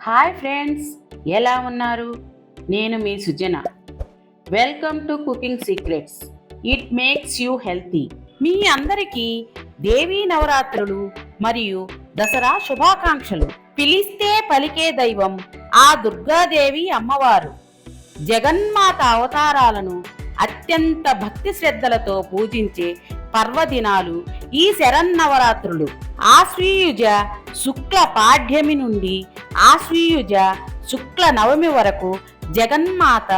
Hi friends, ఎలా ఉన్నారు? నేను మీ Sujana. Welcome to cooking secrets. It makes you healthy. మీ అందరికీ దేవీ నవరాత్రులు మరియు దసరా శుభాకాంక్షలు. పిలిస్తే పలికే దైవం ఆ దుర్గాదేవి అమ్మవారు. జగన్మాత అవతారాలను అత్యంత భక్తి శ్రద్ధలతో పూజించే పర్వదినాలు ఈ శరన్నవరాత్రులు. ఆశ్వీయుజ శుక్ల పాడ్యమి నుండి ఆశ్వీయుజ శుక్ల నవమి వరకు జగన్మాత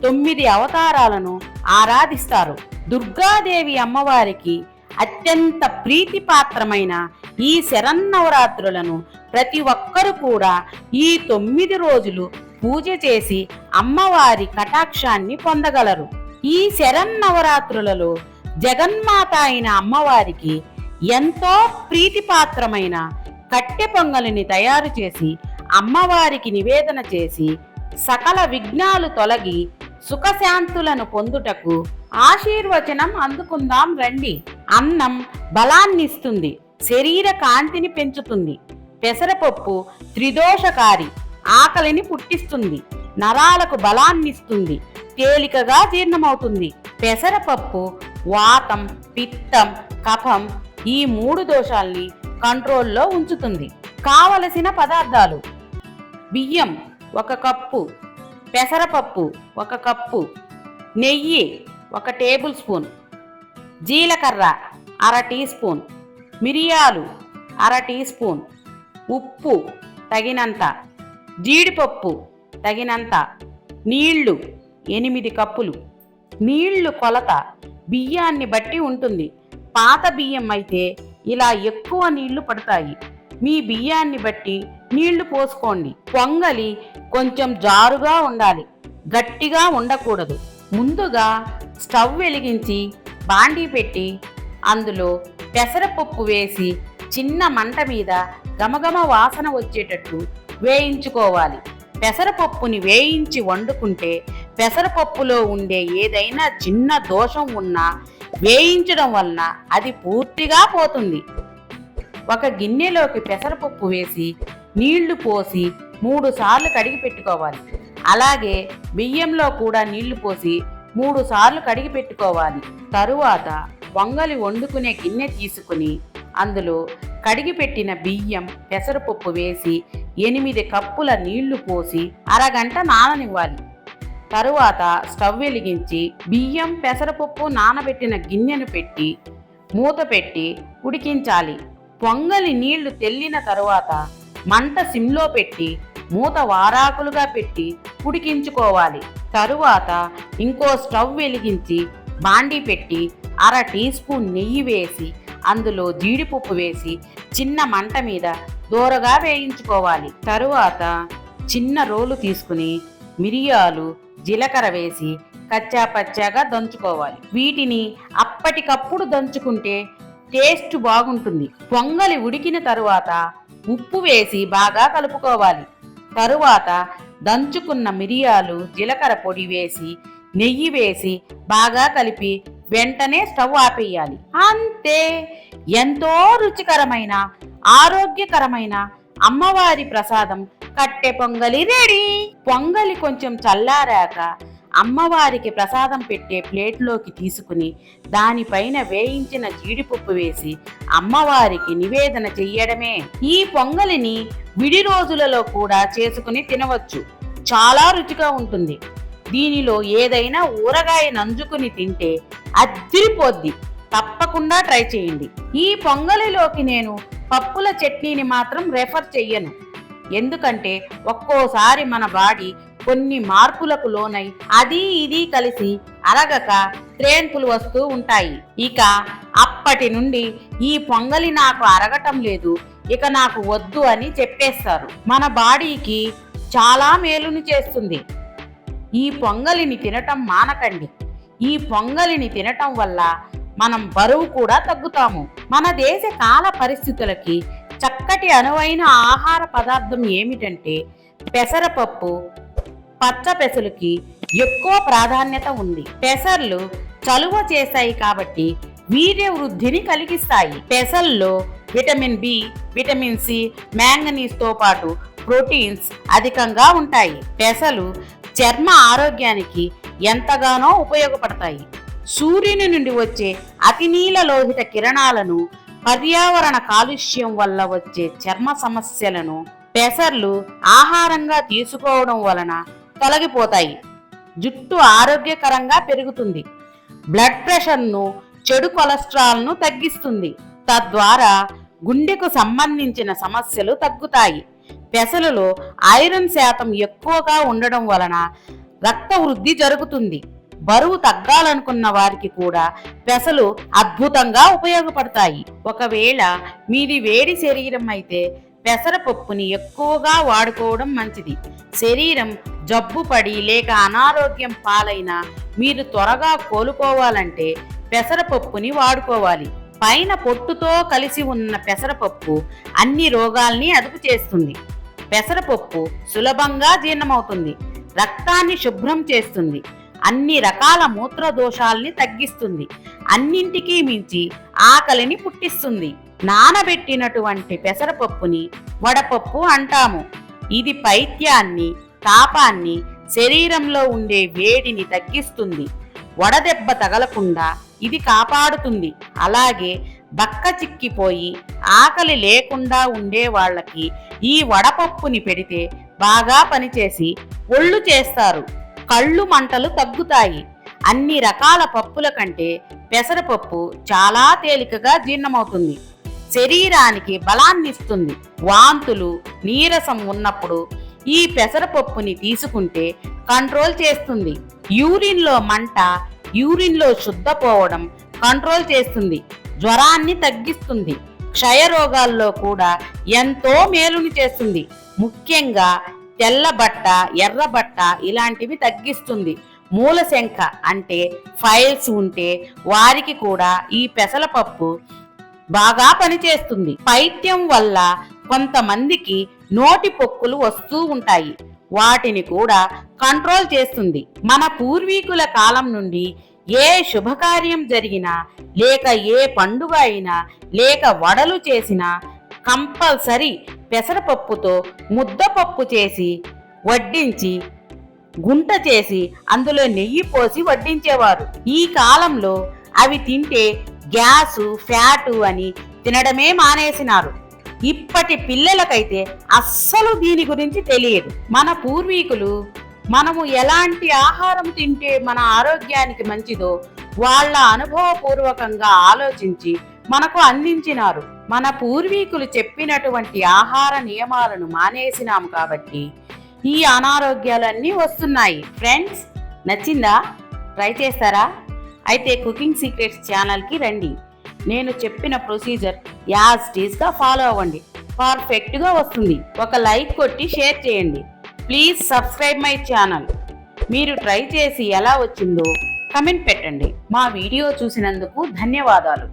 9 అవతారాలను ఆరాధిస్తారు. దుర్గాదేవి అమ్మవారికి అత్యంత ప్రీతిపాత్రమైన ఈ శరన్నవరాత్రులను ప్రతి ఒక్కరు కూడా ఈ 9 రోజులు పూజ చేసి అమ్మవారి కటాక్షాన్ని పొందగలరు. ఈ శరన్నవరాత్రులలో జగన్మాత అయిన అమ్మవారికి ఎంతో ప్రీతిపాత్రమైన కట్టె పొంగలిని తయారు చేసి అమ్మవారికి నివేదన చేసి సకల విఘ్నాలు తొలగి సుఖశాంతులను పొందుటకు ఆశీర్వచనం అందుకుందాం రండి. అన్నం బలాన్నిస్తుంది, శరీర కాంతిని పెంచుతుంది. పెసరపప్పు త్రిదోషకారి, ఆకలిని పుట్టిస్తుంది, నరాలకు బలాన్నిస్తుంది, తేలికగా జీర్ణమవుతుంది. పెసరపప్పు వాతం, పిత్తం, కఫం ఈ 3 దోషాల్ని కంట్రోల్లో ఉంచుతుంది. కావలసిన పదార్థాలు: బియ్యం 1 కప్పు, పెసరపప్పు 1 కప్పు, నెయ్యి 1 టేబుల్ స్పూన్, జీలకర్ర 1/2 టీ స్పూన్, మిరియాలు 1/2 టీ స్పూన్, ఉప్పు తగినంత, జీడిపప్పు తగినంత, నీళ్లు 8 కప్పులు. నీళ్లు కొలత బియ్యాన్ని బట్టి ఉంటుంది. పాత బియ్యం అయితే ఇలా ఎక్కువ నీళ్లు పడతాయి. మీ బియ్యాన్ని బట్టి నీళ్లు పోసుకోండి. పొంగలి కొంచెం జారుగా ఉండాలి, గట్టిగా ఉండకూడదు. ముందుగా స్టవ్ వెలిగించి బాండీ పెట్టి అందులో పెసరపప్పు వేసి చిన్న మంట మీద గమగమ వాసన వచ్చేటట్టు వేయించుకోవాలి. పెసరపప్పుని వేయించి వండుకుంటే పెసరపప్పులో ఉండే ఏదైనా చిన్న దోషం ఉన్నా వేయించడం వలన అది పూర్తిగా పోతుంది. ఒక గిన్నెలోకి పెసరపప్పు వేసి నీళ్లు పోసి 3 సార్లు కడిగి పెట్టుకోవాలి. అలాగే బియ్యంలో కూడా నీళ్లు పోసి 3 సార్లు కడిగి పెట్టుకోవాలి. తరువాత పొంగలి వండుకునే గిన్నె తీసుకుని అందులో కడిగి పెట్టిన బియ్యం, పెసరపప్పు వేసి 8 కప్పుల నీళ్లు పోసి అరగంట నాననివ్వాలి. తరువాత స్టవ్ వెలిగించి బియ్యం, పెసరపప్పు నానబెట్టిన గిన్నెను పెట్టి మూత పెట్టి ఉడికించాలి. పొంగలి నీళ్లు తెల్లిన తరువాత మంట సిమ్లో పెట్టి మూత వారాకులుగా పెట్టి ఉడికించుకోవాలి. తరువాత ఇంకో స్టవ్ వెలిగించి బాండీ పెట్టి 1/2 టీ స్పూన్ నెయ్యి వేసి అందులో జీడిపప్పు వేసి చిన్న మంట మీద దోరగా వేయించుకోవాలి. తరువాత చిన్న రోలు తీసుకుని మిరియాలు, జీలకర్ర వేసి కచ్చా పచ్చాగా దంచుకోవాలి. వీటిని అప్పటికప్పుడు దంచుకుంటే టేస్ట్ బాగుంటుంది. పొంగలి ఉడికిన తరువాత ఉప్పు వేసి బాగా కలుపుకోవాలి. తరువాత దంచుకున్న మిరియాలు, జీలకర్ర పొడి వేసి నెయ్యి వేసి బాగా కలిపి వెంటనే స్టవ్ ఆపేయాలి. అంతే, ఎంతో రుచికరమైన ఆరోగ్యకరమైన అమ్మవారి ప్రసాదం కట్టె పొంగలి రెడీ. పొంగలి కొంచెం చల్లారాక అమ్మవారికి ప్రసాదం పెట్టే ప్లేట్లోకి తీసుకుని దానిపైన వేయించిన జీడిపప్పు వేసి అమ్మవారికి నివేదన చెయ్యడమే. ఈ పొంగలిని విడి రోజులలో కూడా చేసుకుని తినవచ్చు. చాలా రుచిగా ఉంటుంది. దీనిలో ఏదైనా ఊరగాయ నంజుకుని తింటే అద్దిరిపోద్ది. తప్పకుండా ట్రై చేయండి. ఈ పొంగలిలోకి నేను పప్పుల చట్నీని మాత్రం రెఫర్ చెయ్యను. ఎందుకంటే ఒక్కోసారి మన బాడీ కొన్ని మార్పులకు లోనై అది ఇది కలిసి అరగక త్రేన్పులు వస్తూ ఉంటాయి. ఇక అప్పటి నుండి ఈ పొంగలి నాకు అరగటం లేదు, ఇక నాకు వద్దు అని చెప్పేస్తారు. మన బాడీకి చాలా మేలుని చేస్తుంది. ఈ పొంగలిని తినటం మానకండి. ఈ పొంగలిని తినటం వల్ల మనం బరువు కూడా తగ్గుతాము. మన దేశ కాల పరిస్థితులకి చక్కటి అనువైన ఆహార పదార్థం ఏమిటంటే పెసరపప్పు. పచ్చ పెసలుకి ఎక్కువ ప్రాధాన్యత ఉంది. పెసర్లు చలువ చేస్తాయి కాబట్టి వీర్య వృద్ధిని కలిగిస్తాయి. పెసల్లో vitamin B, vitamin C, manganese తో పాటు ప్రోటీన్స్ అధికంగా ఉంటాయి. పెసలు చర్మ ఆరోగ్యానికి ఎంతగానో ఉపయోగపడతాయి. సూర్యుని నుండి వచ్చే అతినీల లోహిత కిరణాలను, పర్యావరణ కాలుష్యం వల్ల వచ్చే చర్మ సమస్యలను పెసర్లు ఆహారంగా తీసుకోవడం వలన తొలగిపోతాయి. జుట్టు ఆరోగ్యకరంగా పెరుగుతుంది. బ్లడ్ ప్రెషర్ను, చెడు కొలెస్ట్రాల్ను తగ్గిస్తుంది. తద్వారా గుండెకు సంబంధించిన సమస్యలు తగ్గుతాయి. పెసలలో ఐరన్ శాతం ఎక్కువగా ఉండడం వలన రక్త వృద్ధి జరుగుతుంది. బరువు తగ్గాలనుకున్న వారికి కూడా పెసలు అద్భుతంగా ఉపయోగపడతాయి. ఒకవేళ మీది వేడి శరీరం అయితే పెసరపప్పుని ఎక్కువగా వాడుకోవడం మంచిది. శరీరం జబ్బుపడి లేక అనారోగ్యం పాలైనా మీరు త్వరగా కోలుకోవాలంటే పెసరపప్పుని వాడుకోవాలి. పైన పొట్టుతో కలిసి ఉన్న పెసరపప్పు అన్ని రోగాల్ని అదుపు చేస్తుంది. పెసరపప్పు సులభంగా జీర్ణమవుతుంది. రక్తాన్ని శుభ్రం చేస్తుంది. అన్ని రకాల మూత్ర దోషాల్ని తగ్గిస్తుంది. అన్నింటికీ మించి ఆకలిని పుట్టిస్తుంది. నానబెట్టినటువంటి పెసరపప్పుని వడపప్పు అంటాము. ఇది పైత్యాన్ని, తాపాన్ని, శరీరంలో ఉండే వేడిని తగ్గిస్తుంది. వడదెబ్బ తగలకుండా ఇది కాపాడుతుంది. అలాగే బక్క చిక్కిపోయి ఆకలి లేకుండా ఉండే వాళ్ళకి ఈ వడపప్పుని పెడితే బాగా పనిచేసి ఒళ్ళు చేస్తారు. కళ్ళు మంటలు తగ్గుతాయి. అన్ని రకాల పప్పుల కంటే పెసరపప్పు చాలా తేలికగా జీర్ణమవుతుంది. శరీరానికి బలాన్నిస్తుంది. వాంతులు, నీరసం ఉన్నప్పుడు ఈ పెసరపప్పుని తీసుకుంటే కంట్రోల్ చేస్తుంది. యూరిన్లో మంట, యూరిన్లో శుద్ధపోవడం కంట్రోల్ చేస్తుంది. జ్వరాన్ని తగ్గిస్తుంది. క్షయరోగాల్లో కూడా ఎంతో మేలుని చేస్తుంది. ముఖ్యంగా తెల్లబట్ట, ఎర్రబట్ట ఇలాంటివి తగ్గిస్తుంది. మూలశంక అంటే ఫైల్స్ ఉంటే వారికి కూడా ఈ పెసరపప్పు బాగా పనిచేస్తుంది. పైత్యం వల్ల కొంతమందికి నోటి పొక్కులు వస్తూ ఉంటాయి. వాటిని కూడా కంట్రోల్ చేస్తుంది. మన పూర్వీకుల కాలం నుండి ఏ శుభకార్యం జరిగినా లేక ఏ పండుగ అయినా లేక వడలు చేసినా కంపల్సరీ పెసరపప్పుతో ముద్దపప్పు చేసి వడ్డించి గుంట చేసి అందులో నెయ్యి పోసి వడ్డించేవారు. ఈ కాలంలో అవి తింటే గ్యాసు, ఫ్యాటు అని తినడమే మానేసినారు. ఇప్పటి పిల్లలకైతే అస్సలు దీని గురించి తెలియదు. మన పూర్వీకులు మనము ఎలాంటి ఆహారం తింటే మన ఆరోగ్యానికి మంచిదో వాళ్ళ అనుభవపూర్వకంగా ఆలోచించి మనకు అందించినారు. మన పూర్వీకులు చెప్పినటువంటి ఆహార నియమాలను మానేసినాము కాబట్టి ఈ అనారోగ్యాలన్నీ వస్తున్నాయి. ఫ్రెండ్స్, నచ్చిందా? ట్రై చేస్తారా? అయితే కుకింగ్ సీక్రెట్స్ ఛానల్కి రండి. నేను చెప్పిన ప్రొసీజర్ యాజ్ టీజ్గా ఫాలో అవ్వండి. పర్ఫెక్ట్గా వస్తుంది. ఒక లైక్ కొట్టి షేర్ చేయండి. Please subscribe my channel. మీరు ట్రై చేసి ఎలా వచ్చిందో కమెంట్ పెట్టండి. మా వీడియో చూసినందుకు ధన్యవాదాలు.